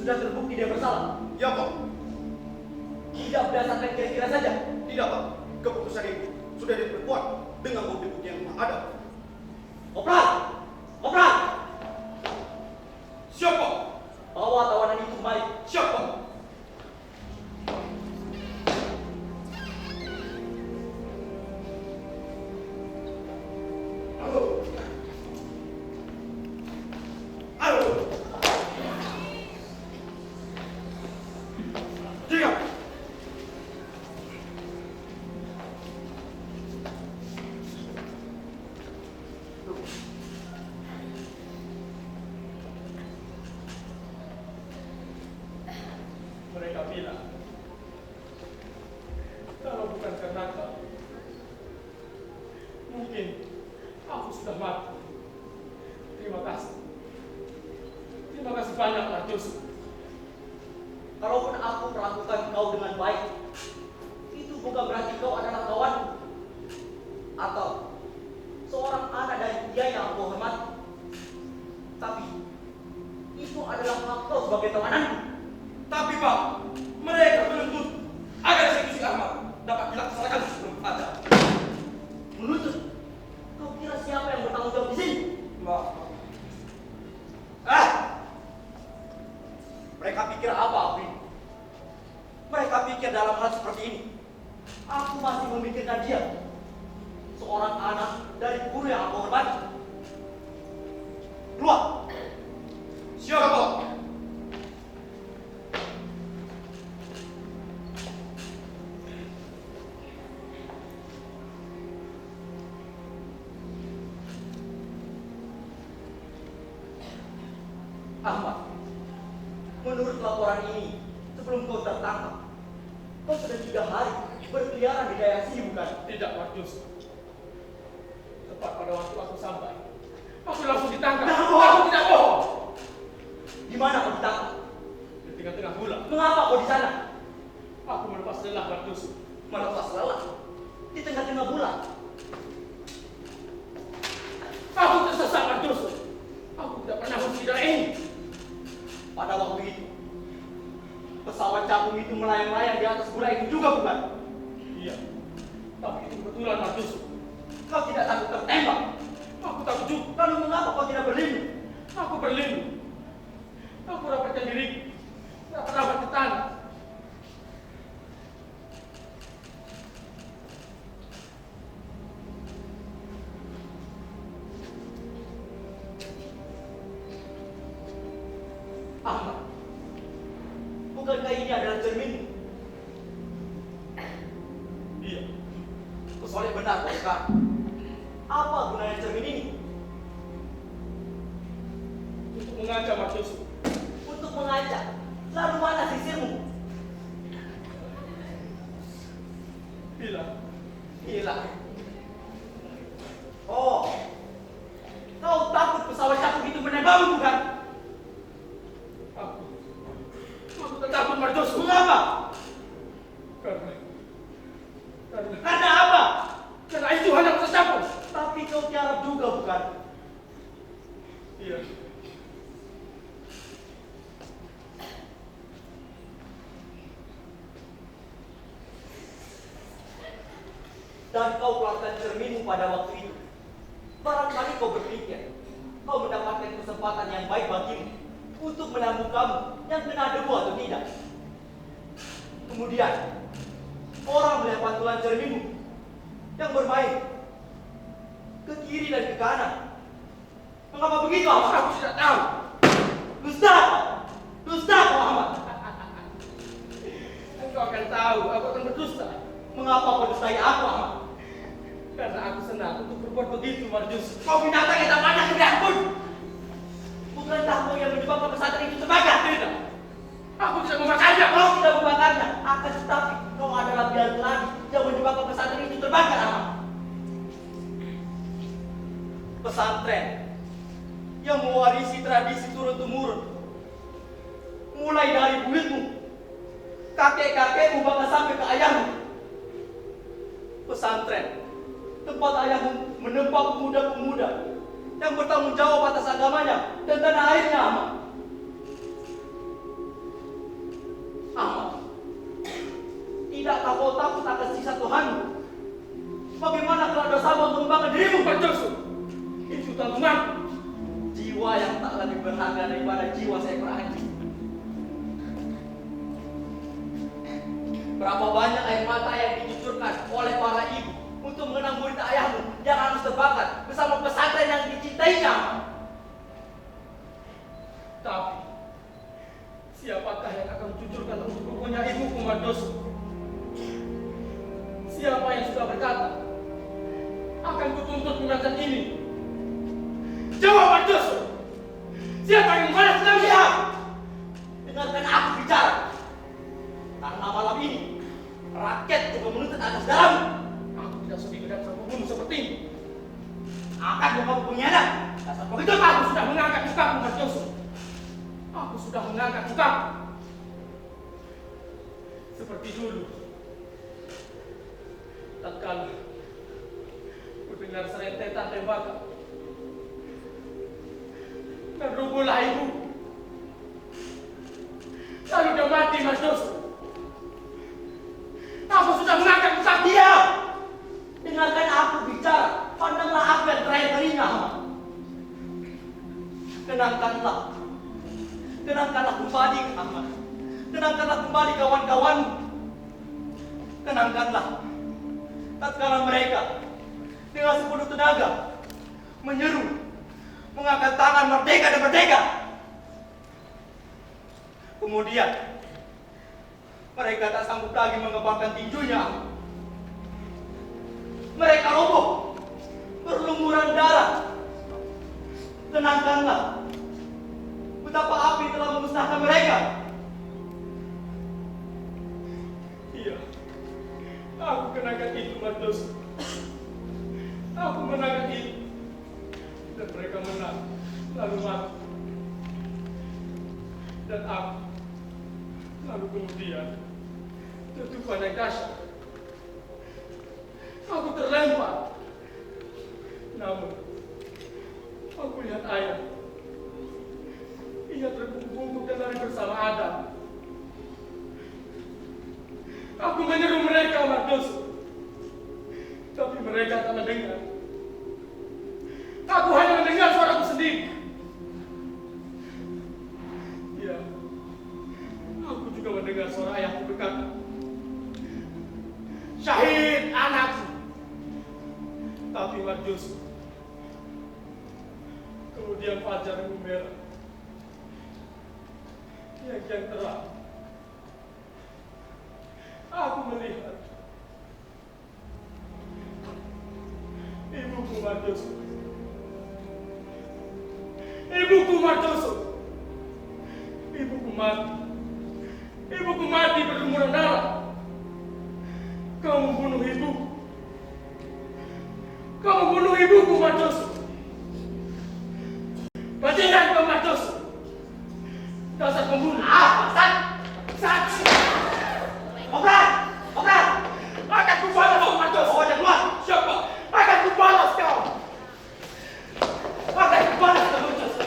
sudah terbukti dia bersalah. Ya, Pak. Tidak berdasarkan kira-kira saja. Tidak, Pak. Keputusan itu sudah diperkuat dengan bukti-bukti yang ada. Kopral! Kopral! Siapa? Bawa tawanan itu kembali. Siapa? Mereka bilang, kalau bukan karena kau, mungkin aku sudah mati. Terima kasih. Terima kasih banyak, Marcus. Kalaupun aku perlakukan kau dengan baik, itu bukan berarti kau adalah kawanku atau seorang anak dari dia yang aku hormati. Tapi itu adalah hak kau sebagai tawananku. Tapi, Pak, mereka menuntut agar eksekusi Ahmad dapat dilaksanakan sebelum ada. Menuntut? Kau kira siapa yang bertanggung jawab di sini? Mbak. Mereka pikir apa, Afri? Mereka pikir dalam hal seperti ini Aku masih memikirkan dia, seorang anak dari guru yang aku hormati. keluar. Siapa? Ahmad, menurut laporan ini, sebelum kau tertangkap, kau sudah 3 hari berkeliaran di daerah sini, bukan? Tidak, Marcus. Tepat pada waktu aku sampai, aku langsung ditangkap. Nah, Aku tidak bohong. Di mana kau ditangkap? Di tengah-tengah bulan, Mengapa kau di sana? aku melepas lelah, Marcus. Melepas lelah di tengah-tengah bulan. Aku tersesat, Marcus. Aku tidak pernah meski daerah ini. Pada waktu itu, pesawat capung itu melayang-layang di atas gula itu juga, bukan? Iya, tapi itu kebetulan, Marcus. Kau tidak takut tertembak? Aku takut juga. Lalu mengapa kau tidak berlindung? Aku berlindung. Aku rapatkan diri. Rapat ke tanah. Ahmad, bukankah ini adalah cermin? Iya, Soalnya benar, kau sekarang. Apa gunanya cermin ini? untuk mengancam, Marcus. Untuk mengajak. Lalu mana sisirmu? Bila Gila. Oh, kau takut pesawat capung itu menembakmu, bukan? aku tak takut, Marcus. Mengapa? Karena apa? Karena itu hanya tercampur. Tapi kau tiarap juga, bukan? Iya. Dan kau keluarkan cerminmu pada waktu itu. Barangkali kau berpikir, kau mendapatkan kesempatan yang baik bagimu untuk menambung kamu yang kena debu atau tidak. Kemudian, orang melihat pantulan cerminmu yang bermain ke kiri dan ke kanan. Mengapa begitu, Ahmad? Aku tidak tahu. Dusta! Dusta, Muhammad! Engkau akan tahu. Aku akan berdusta. Mengapa kau dustai aku, Ahmad? Karena aku senang untuk berbuat begitu, Marcus. Kau binatang yang tak pandang ke ampun! Bukankah kau yang menyebabkan pesantren itu terbakar? Tidak. Aku tidak memakannya. Kau tidak membakarnya, akan tetapi kau adalah biang keladi yang menyebabkan pesantren itu terbakar, Ahmad. Pesantren yang mewarisi tradisi turun-temurun, mulai dari buyutmu, kakek-kakekmu bahkan sampai ke ayahmu. Pesantren tempat ayahmu menempa pemuda-pemuda yang bertanggung jawab atas agamanya dan tanah airnya, Ahmad. adalah dosamu untuk membanggakan dirimu, Marjoso. Itu tanggunganku. Jiwa yang tak lebih berharga daripada jiwa seekor anjing. Berapa banyak air mata yang dicucurkan oleh para ibu untuk mengenang murid ayahmu yang harus terbakar bersama pesantren yang dicintainya. Tapi, siapakah yang akan mencucurkan untuk bukunya ibuku, Marjoso? Siapa yang sudah berkata akan kutuntut mengajar ini? Jawab, Marjoso! Siapa yang membalas dendam? Dengarkan aku bicara. Karena malam ini rakyat juga menuntut atas dalam. Aku tidak sudi dengan sang pembunuh seperti ini. Akan kamu pengkhianat. Dasar begitu Aku sudah mengangkat mukaku, Marjoso. Aku sudah mengangkat mukaku. Seperti dulu. Tatkala ku dengar serentetan tembakan dan rubuhlah ibu. Lalu dia mati, Marjoso. Aku sudah mengangkat mukaku. Diam! Dengarkan aku bicara. Pandanglah aku yang terakhir kalinya. Tenangkanlah. Tenangkanlah kembali, Ahmad. Tenangkanlah kembali kawan-kawanmu. Tenangkanlah. Tatkala mereka dengan sepenuh tenaga menyeru, mengangkat tangan merdeka dan merdeka. Kemudian mereka tak sanggup lagi mengembangkan tinjunya. Mereka roboh, berlumuran darah. Tenangkanlah. Betapa api telah memusnahkan mereka. Iya, aku kenakan itu, Marjoso. Aku menakan itu. Dan mereka menang, lalu mati. Dan aku, lalu kemudian, jatuh pada dahsyat. Aku terlempar. Namun, aku lihat ayah. Ia terbungkuk dan lari bersama Adam. Aku menyeru mereka, Marjoso. Tapi mereka tak mendengar. Aku hanya mendengar suaraku sendiri. Ya, aku juga mendengar suara ayahku berkata, "Syahid anakku." Tapi Marjoso, kemudian fajar merah yang kian terang. Aku melihat ibuku Marjoso. Ibuku Marjoso. Ibuku mati. Ibuku mati berlumuran darah. Kau membunuh ibuku. Kau membunuh ibuku, Marjoso. Bajingan kau, Marjoso. Dasar pembunuh. Saksi. Obran! Obran! Akan kubalas kau, Marjoso. Bawa dia keluar! Siapa? Akan kubalas kau. Akan kubalas kau, Marjoso.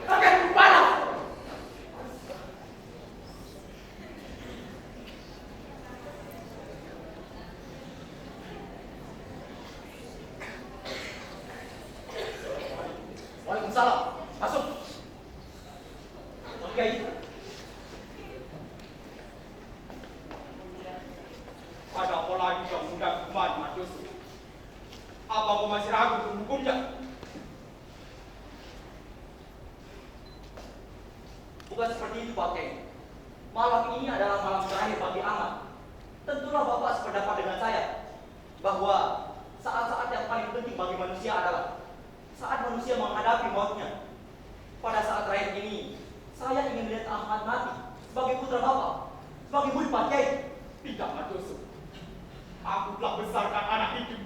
Akan kubalas. Waalaikumsalam. Masuk. Oke. Ada apa lagi yang undang kemari, Marjoso? Apa kau masih ragu untuk menghukumnya? Bukan seperti itu, Pak Keng. Malam ini adalah malam terakhir bagi Ahmad. Tentulah Bapak sependapat dengan saya bahwa saat-saat yang paling penting bagi manusia adalah saat manusia menghadapi mautnya. Pada saat terakhir ini, saya ingin melihat Ahmad mati sebagai putra Bapak, sebagai murid Pak Kiai. Tidak, Marjoso. Aku telah besarkan anak itu.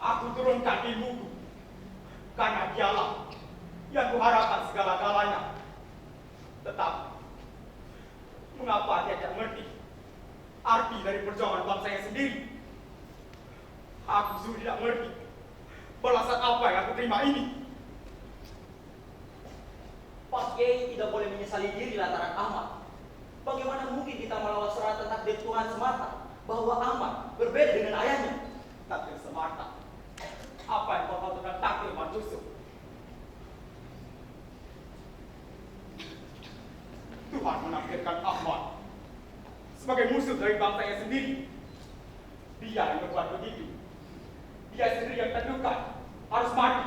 Aku turunkan ilmuku. Karena dialah yang kuharapkan segala-galanya. Tetapi, mengapa dia tidak mengerti arti dari perjuangan bangsanya sendiri? Aku sudah tidak mengerti balasan apa yang aku terima ini. Pak Kiai tidak boleh menyesali diri lantaran Ahmad. Bagaimana mungkin kita melawan serangan takdir Tuhan semata bahwa Ahmad berbeda dengan ayahnya. Takdir semata. Apa yang kau tahu tentang takdir Marjuso? Tuhan menakdirkan Ahmad sebagai musuh dari bangsanya sendiri. Dia yang berbuat begitu. Dia sendiri yang tentukan harus mati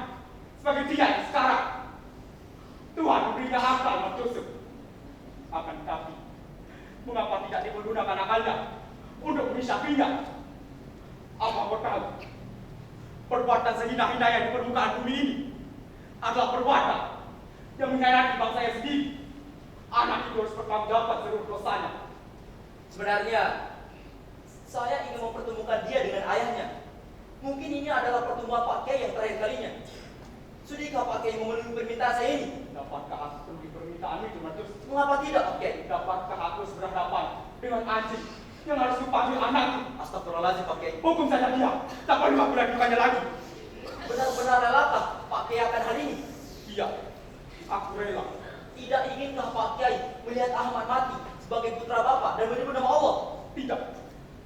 sebagai dia yang sekarang. Tuhan memberinya akal Marjuso. Akan tetapi, mengapa tidak dipergunakan akalnya untuk mengisapinya? Apa kau tahu? Perbuatan sehina-hinanya di permukaan bumi ini adalah perbuatan yang menyayangi bangsanya sendiri. Anak itu harus bertanggung jawab seluruh dosanya. Sebenarnya, saya ingin mempertemukan dia dengan ayahnya. Mungkin ini adalah pertemuan Pak Kiai yang terakhir kalinya. Sudahkah Pak Kiai memenuhi permintaan saya ini? Dapatkah aku penuhi permintaan itu, Marjus? Mengapa tidak, Pak Kiai? Dapatkah aku berhadapan dengan anjing yang harus kupanggil anakku? Astagfirullahaladzim, Pak Kiai. Hukum saja dia, tak perlu aku lakukannya lagi. Benar-benar relakah Pak Kiai akan hal ini? Iya, aku rela. Tidak inginkah Pak Kiai melihat Ahmad mati sebagai putra Bapak dan menyebut nama Allah? Tidak,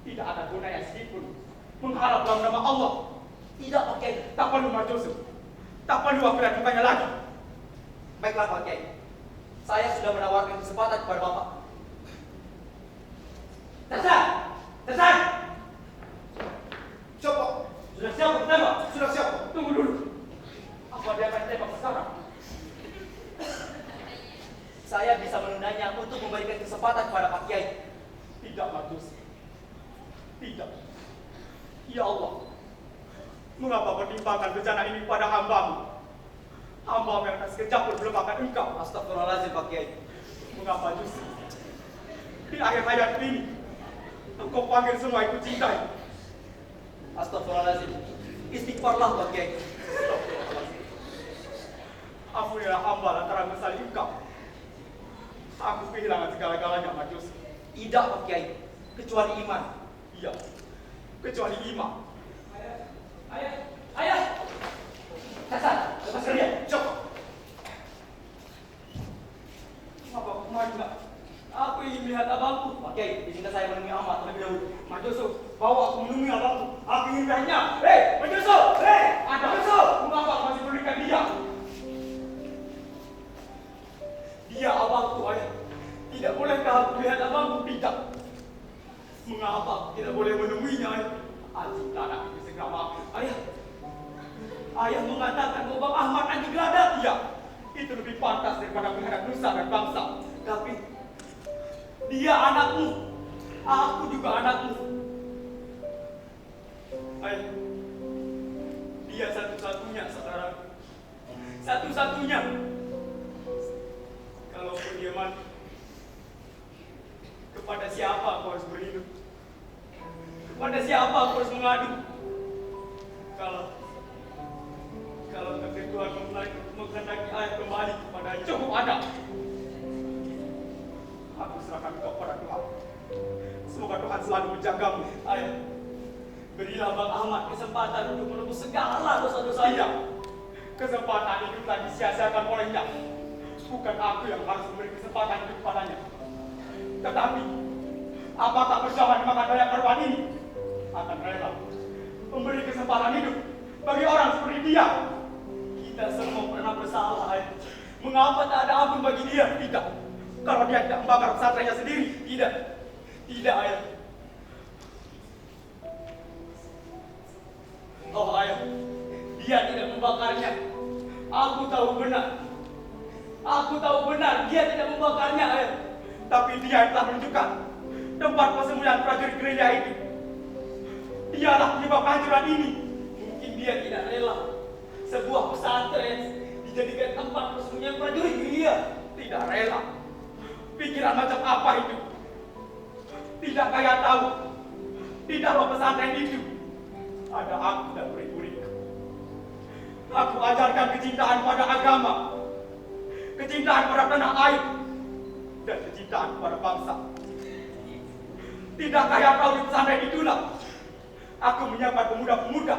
tidak ada gunanya sedikitpun mengharap dalam nama Allah. Tidak, Pak Kiai. Tak perlu Marjus, tak perlu aku lakukannya lagi. Baiklah, Pak Kiai. Saya sudah menawarkan kesempatan kepada Bapak. Tarzan! Tarzan! Siapa? Sudah siap bertembak? Sudah siap. Tunggu dulu. Apa dia akan tembak sekarang? Saya bisa menundanya untuk memberikan kesempatan kepada Pak Kiai. Tidak, Marjus. Tidak. Ya Allah, mengapa bertimpakan bencana ini pada hamba-Mu? Hamba-Mu yang tak sekejap pun belum akan Engkau. Astagfirullahaladzim, Pak Kiai. Mengapa justru di akhir hayat ini Engkau panggil semua itu cintai? Astagfirullahaladzim. Istighfarlah, Pak Kiai. Ampunilah hamba lantaran menyesali Engkau. Aku kehilangan segala-galanya, Marjus. Tidak, Pak Kiai. Kecuali iman. Iya, kecuali iman. Ayah! Tarzan, lepaskan dia. Cepat. Kenapa aku kemarin enggak? Aku ingin melihat abangku. Pak Kiai, izinkan saya menemui Ahmad terlebih dahulu. Marjoso, bawa aku menemui abangku. Aku ingin melihatnya. Hei, Marjoso! Hei, ada Marjoso! Mengapa aku masih berikan dia? Dia abangku, ayah. Tidak bolehkah aku melihat abangku? Tidak. Mengapa aku tidak boleh menemuinya, ayah? Anjing anak itu segera maaf. Ayah, ayah mengatakan bahwa Bang Ahmad anjing geladak. Iya, itu lebih pantas daripada menghadap nusa dan bangsa. Tapi dia anakmu, aku juga anakmu. Ayah, dia satu-satunya sekarang. Satu-satunya. Kalaupun dia mati, kepada siapa aku harus berlindung? Kepada siapa aku harus mengadu? Kalau takdir Tuhan menghendaki ayah kembali kepada cukup ada. Aku serahkan kau pada Tuhan. Semoga Tuhan selalu menjagamu, ayah. Berilah Bang Ahmad kesempatan untuk menebus segala dosa-dosanya. Kesempatan itu telah disia-siakan olehnya. Bukan aku yang harus memberi kesempatan itu kepadanya. Tetapi, apakah perjalanan makan banyak korban ini akan rela memberi kesempatan hidup bagi orang seperti dia? Kita semua pernah bersalah, ayah. Mengapa tak ada ampun bagi dia? Tidak. Kalau dia tidak membakar pesantrennya sendiri, tidak. Tidak, ayah. Oh, ayah. Dia tidak membakarnya. Aku tahu benar. Aku tahu benar dia tidak membakarnya, ayah. Tapi dia yang telah menunjukkan tempat persembunyian prajurit gerilya itu. Dialah penyebab kehancuran ini. Mungkin dia tidak rela sebuah pesantren dijadikan tempat persembunyian prajurit gerilya. Tidak rela. Pikiran macam apa itu? Tidak kaya tahu. Di dalam pesantren itu ada aku dan murid-murid. Aku ajarkan kecintaan pada agama, kecintaan pada tanah air, dan kecintaan kepada bangsa. Tidak kaya tahu di pesantren itulah aku menyiapkan pemuda-pemuda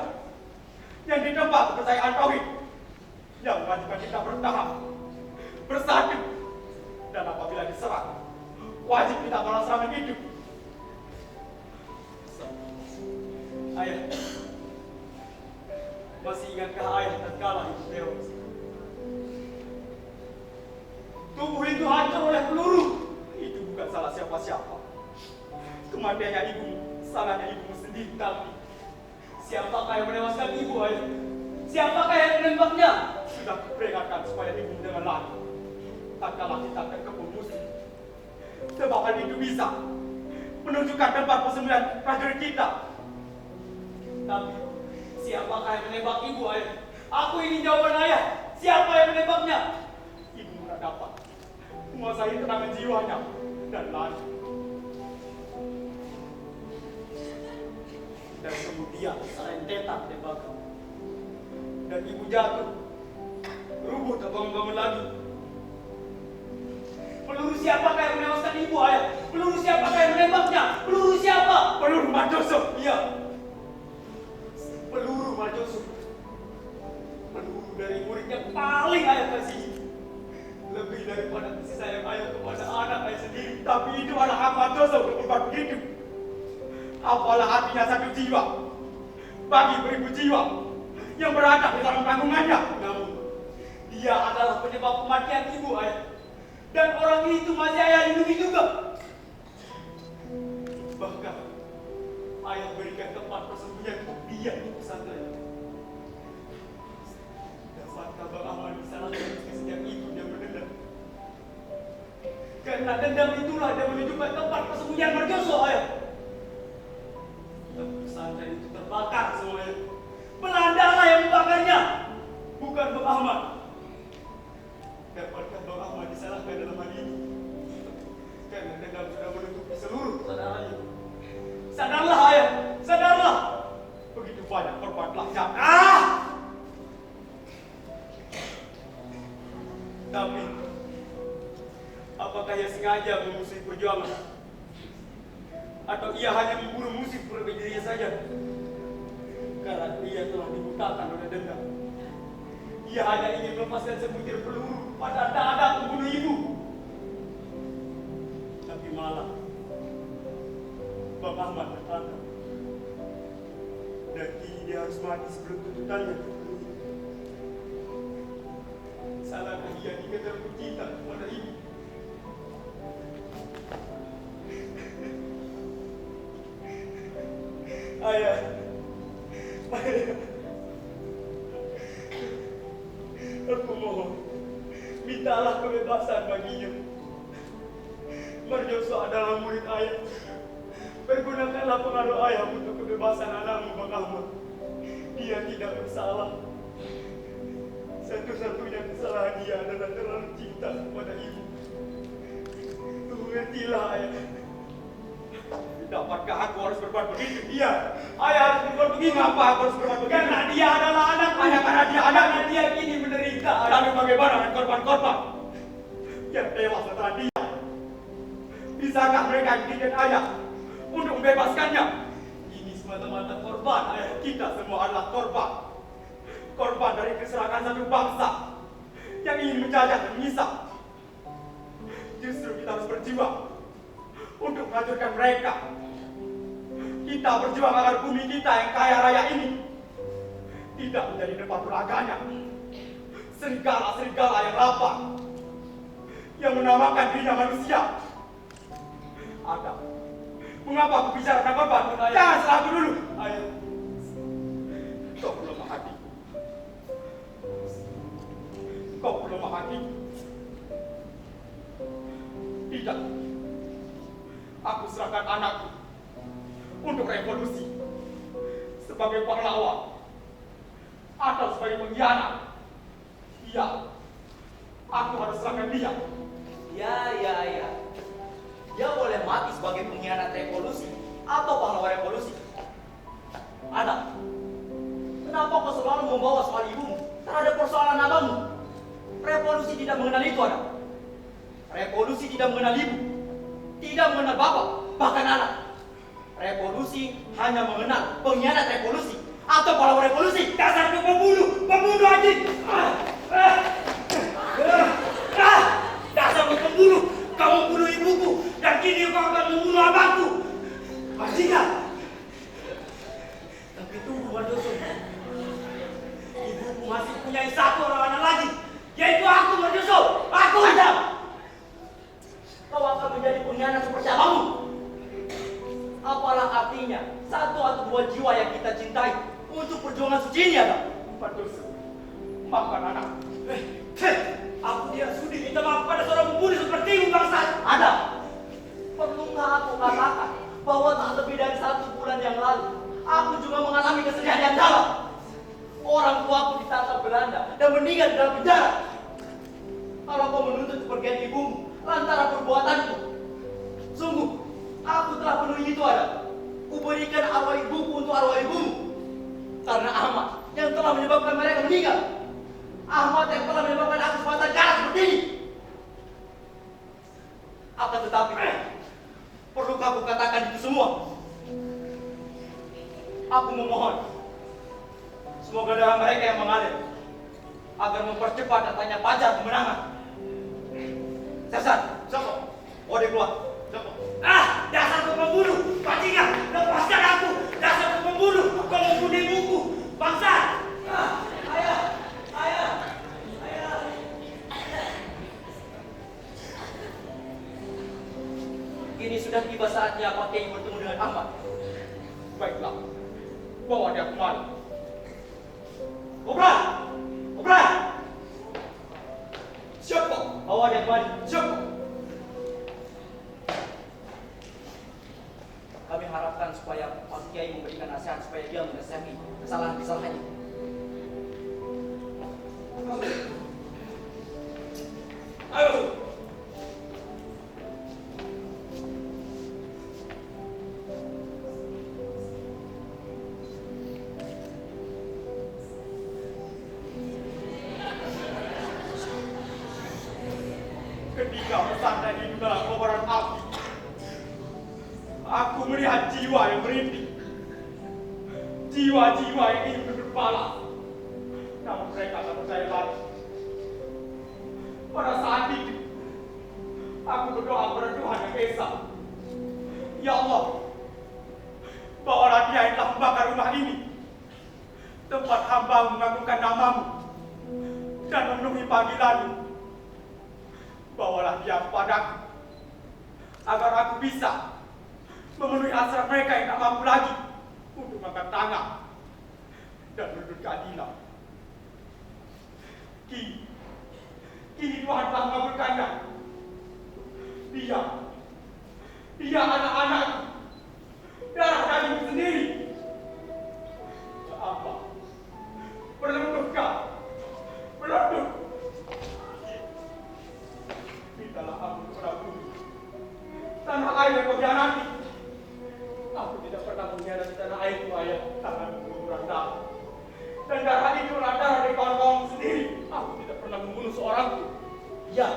yang ditempa kepercayaan tauhid, yang memajukan kita bertahap, bersatu, dan apabila diserang, wajib kita balas serangan hidup. Ayah, masih ingatkah ayah tatkala ibu tewas? Tubuh itu hancur oleh peluru. Itu bukan salah siapa-siapa. Kematiannya ibu, salahnya ibu sendiri. Tapi siapakah yang menewaskan ibu, ayah? Siapakah yang menembaknya? Sudah kuperingatkan supaya ibu jangan lari. Tatkala kita ke kebun musuh, sebab hal itu bisa menunjukkan tempat persembunyian prajurit kita. Tapi siapakah yang menembak ibu, ayah? Aku ingin jawaban ayah. Siapa yang menembaknya? Ibu tidak dapat menguasai tenaga jiwanya dan lari. Dan kemudian serentetan tembakan. Dan ibu jatuh, rubuh tak bangun-bangun lagi. Peluru siapakah yang menewaskan ibu, ayah? Peluru siapakah yang menembaknya? Peluru siapa? Peluru Marjoso. Iya. Peluru Marjoso. Peluru dari murid yang paling ayah kasih. Lebih daripada kasih sayang ayah kepada anak ayah sendiri. Tapi itu adalah hak Marjoso untuk berbuat begitu. Apalah artinya satu jiwa bagi beribu jiwa yang berada di dalam tanggungannya. Namun dia adalah penyebab kematian ibu, ayah. Dan orang itu masih ayah lindungi juga. Bahkan ayah berikan tempat persembunyian untuk dia di pesantren. Dapatkah Bang Ahmad disalahkan sejak itu dia berdendam? Karena dendam itulah dia menunjukkan tempat persembunyian Marjoso, ayah. Dan pesantren itu terbakar semuanya. Belandalah yang membakarnya, bukan Bang Ahmad. Dapatkah Bang Ahmad disalahkan dalam hal ini? Karena dendam sudah menutupi seluruh saudaranya. Sadarlah, ayah, sadarlah. Begitu banyak korban telah jatuh. Tapi apakah ia sengaja memusuhi perjuangan? Atau ia hanya memburu musuh untuk dirinya saja? Karena ia telah dibutakan oleh dendam. Ia hanya ingin melepaskan sebutir peluru pada dada pembunuh ibu. Tapi malah Bang Ahmad tertangkap. Dan kini dia harus mati sebelum tuntutannya terpenuhi. Salahkah ia dikejar cinta kepada ibu? Ayah, aku mohon, mintalah kebebasan baginya. Marjoso adalah murid ayah. Pergunakanlah pengaruh ayah untuk kebebasan anakmu, Bang Ahmad. Dia tidak bersalah. Satu-satunya kesalahan dia adalah terlalu cinta kepada ibu. Mengertilah, ayah. Dapatkah aku harus berbuat begitu? Iya, ayah harus berbuat begini. Mengapa aku harus berbuat begitu? Karena dia adalah anak. Hanya karena dia anaknya, dia kini menderita. Lalu bagaimana dengan korban-korban yang tewas setelah dia? Bisakah mereka dididik ayah untuk membebaskannya? Ini semata-mata korban, ayah. Kita semua adalah korban. Korban dari keserakahan satu bangsa yang ingin menjajah dan menyiksa. Justru kita harus berjuang untuk menghancurkan mereka. Kita berjuang agar bumi kita yang kaya raya ini tidak menjadi tempat berlaganya serigala-serigala yang lapar, yang menamakan dirinya manusia. Adam, mengapa aku bicara tentang korban? Jangan salah aku dulu. Ayah, kau perlu lemah hati. Kau perlu lemah hati. Tidak. Aku serahkan anakku untuk revolusi sebagai pahlawan atau sebagai pengkhianat. Iya, aku harus serahkan dia. Ya. Dia boleh mati sebagai pengkhianat revolusi atau pahlawan revolusi. Anak, kenapa kau selalu membawa soal ibumu terhadap persoalan abangmu? Revolusi tidak mengenal itu, anak. Revolusi tidak mengenal ibu, tidak mengenal bapak, bahkan anak. Revolusi hanya mengenal pengkhianat revolusi atau pahlawan revolusi. Dasar pembunuh anjing! Dasar pembunuh! Kamu bunuh ibuku dan kini kau akan membunuh abangku. Bajingan! menjadi pengkhianat seperti apamu. Apalah artinya satu atau dua jiwa yang kita cintai untuk perjuangan suci ini, Abang? Berdosa. Maafkan anak. Aku tidak sudi minta maaf pada seorang pembunuh sepertimu, bangsat. Ada. Perlukah aku katakan bahwa tak lebih dari 1 bulan yang lalu, aku juga mengalami kesedihan yang dalam. Orang tuaku ditangkap Belanda dan meninggal di dalam penjara. Kalau kau menuntut kepergian ibumu lantaran perbuatanku, sungguh aku telah penuhi itu, ada. Kuberikan arwah ibuku untuk arwah ibumu. Karena Ahmad yang telah menyebabkan mereka meninggal. Ahmad yang telah menyebabkan aku sebatang kara seperti ini. Akan tetapi, perlukah aku katakan itu semua? Aku memohon, semoga darah mereka yang mengalir agar mempercepat datangnya fajar kemenangan. Sersan, Siapa? Ode keluar. Siapa? Dasar kau pembunuh, bajingan, lepaskan aku. Dasar kau pembunuh, kau membunuh ibuku, bangsa. Ayah. Kini sudah tiba saatnya Pak Kiai bertemu dengan Ahmad. Baiklah. Bawa dia kemari. Obran! Siapa? Bawa dia kemari. Siapa? Kami harapkan supaya Pak Kiai memberikan nasihat supaya dia menyelesaikan kesalahan-kesalahannya. Ayo. Ketika bersandar di dalam kobaran api, aku melihat jiwa yang merintih, jiwa-jiwa yang ingin berbalas. Namun mereka tak percaya lagi. Pada saat itu, aku berdoa kepada Tuhan yang Esa. Ya Allah, bawalah dia yang telah membakar rumah ini, tempat hamba mengagungkan namamu dan memenuhi panggilanmu. Bawalah dia kepadaku, agar aku bisa memenuhi hasrat mereka yang tak mampu lagi untuk mengangkat tangan dan menuntut keadilan. Kini Tuhan telah mengabulkannya. Dia anak-anakku, darah dagingku sendiri. Ya apa? Berlututlah, berlutut. Mintalah ampun kepada bumi, tanah air yang kau hianati. Aku tidak pernah mengkhianati tanah airku, ayah, karena mengurangi darah. Dan darah itu adalah darah dari kawan-kawanku sendiri. Aku tidak pernah membunuh seorang pun. Ya,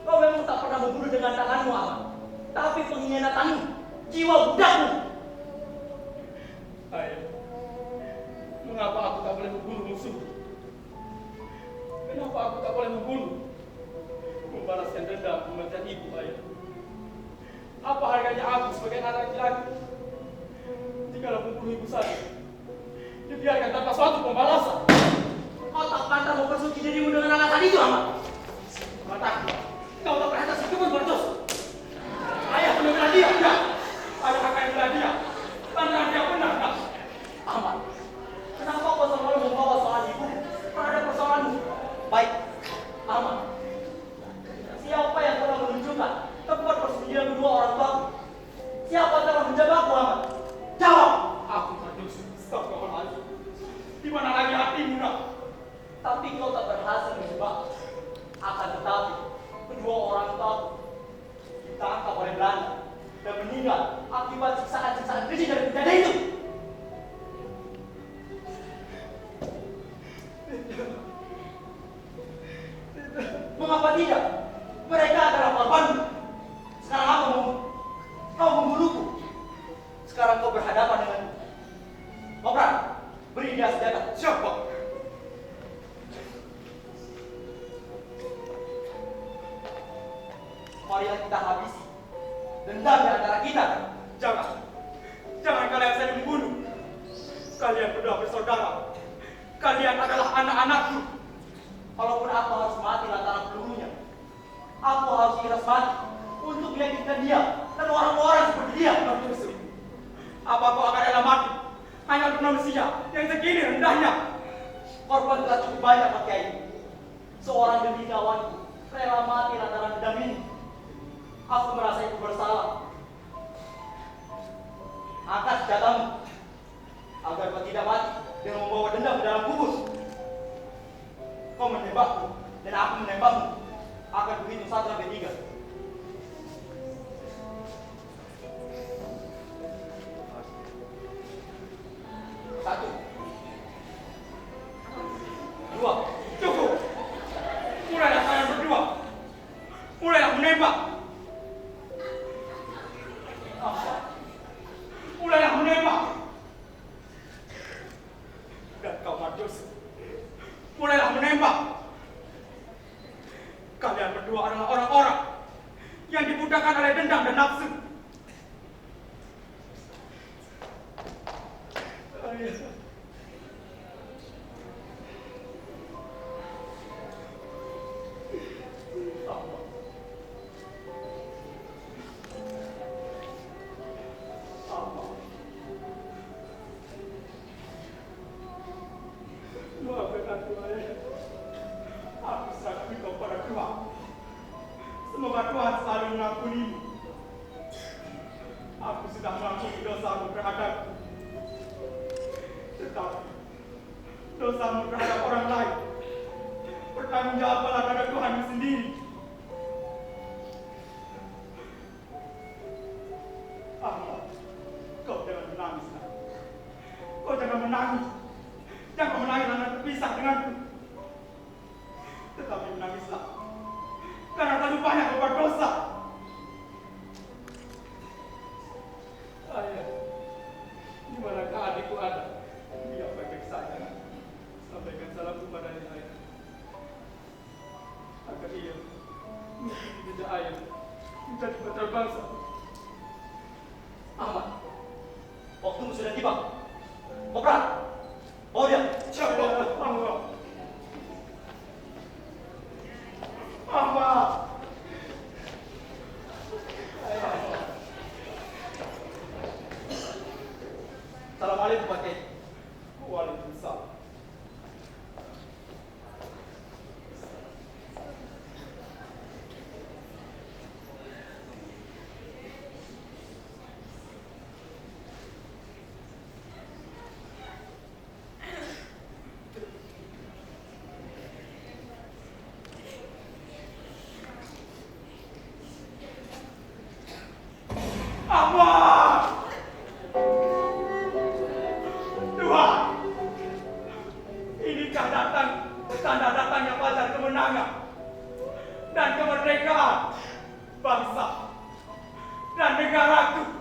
kau memang tak pernah membunuh dengan tanganmu, Ahmad. Tapi pengkhianatanmu, jiwa budakmu. Ayah, mengapa aku tak boleh membunuh musuh? Kenapa aku tak boleh membunuh? Membalaskan dendam kematian ibu, ayah. Apa harganya aku sebagai anak laki-laki? Jikalau membunuh ibu saya, dibiarkan tanpa suatu pembalasan. Kau tak pantas mempersuci dirimu dengan alasan itu, Ahmad. Katakan, Kau tak pernah sedikit pun berdosa. ayah benar benar dia, enggak? Ayah akan benar dia. Benar dia benar, enggak? Ahmad, kenapa kau selalu membawa soal ibu terhadap persoalanmu? Baik, Ahmad. Siapa yang telah menunjukkan tempat persembunyian kedua orang tuaku? Siapa yang telah menjagaku, Ahmad? Jawab! Aku berdosa. Astagfirullahaladzim. Di mana lagi hatimu, nak? Tapi kau tak berhasil menjebak. Akan tetapi, kedua orang tuaku ditangkap oleh Belanda dan meninggal akibat siksaan-siksaan keji dari penjara itu. Mengapa tidak? Mereka adalah korbanmu. Sekarang kau membunuhku. Sekarang kau berhadapan denganku. Obran, beri dia senjata. Siapa? Marilah kita habisi dendam di antara kita. Jangan kalian saling membunuh. Kalian berdua bersaudara. Kalian adalah anak-anakku. Walaupun aku harus mati lantaran pelurunya, aku harus ikhlas mati untuk meyakinkan dia dan orang-orang seperti dia. Pak Yusuf, apa kau akan rela mati hanya untuk manusia yang segini rendahnya? Korban telah cukup banyak, Pak Kiai. Seorang gendikawan rela mati lantaran dendam ini. Aku merasa itu bersalah. Angkat senjatamu agar kau tidak mati dengan membawa dendam ke dalam kubur. Kau menembakku dan aku menembakmu. Akan begitu 1 sampai 3. 1, 2, Cukup. Mulailah kalian berdua. Mulailah menembak. apa? Mulailah menembak. Dan kau Matius, mulailah menembak. Kalian berdua adalah orang-orang yang dibudakkan oleh dendam dan nafsu. Ayah. Maafkan aku, Ayah. Aku serahkan engkau pada Tuhan. Semoga Tuhan selalu mengampunimu. Aku sudah mengampuni dosamu terhadapku. Tetapi dosamu terhadap orang lain bertanggung jawablah pada Tuhanmu sendiri. Ahmad, kau jangan menangis. Kau jangan menangis. Jangan menangis karena terpisah denganku. Tetapi menangislah karena terlalu banyak berbuat dosa. Ayah, di manakah adikku ada? Dia baik-baik saja. Sampaikan salamku padanya, Ayah. Agar ia mengikuti jejak ayah menjadi putra bangsa. Ahmad, waktumu sudah tiba. Kopral, bawa dia. Siapa? Ahmad. Assalamualaikum, Pak Kiai. Waalaikumsalam. Ahmad! Tuhan, inikah tanda datangnya fajar kemenangan dan kemerdekaan bangsa dan negaraku.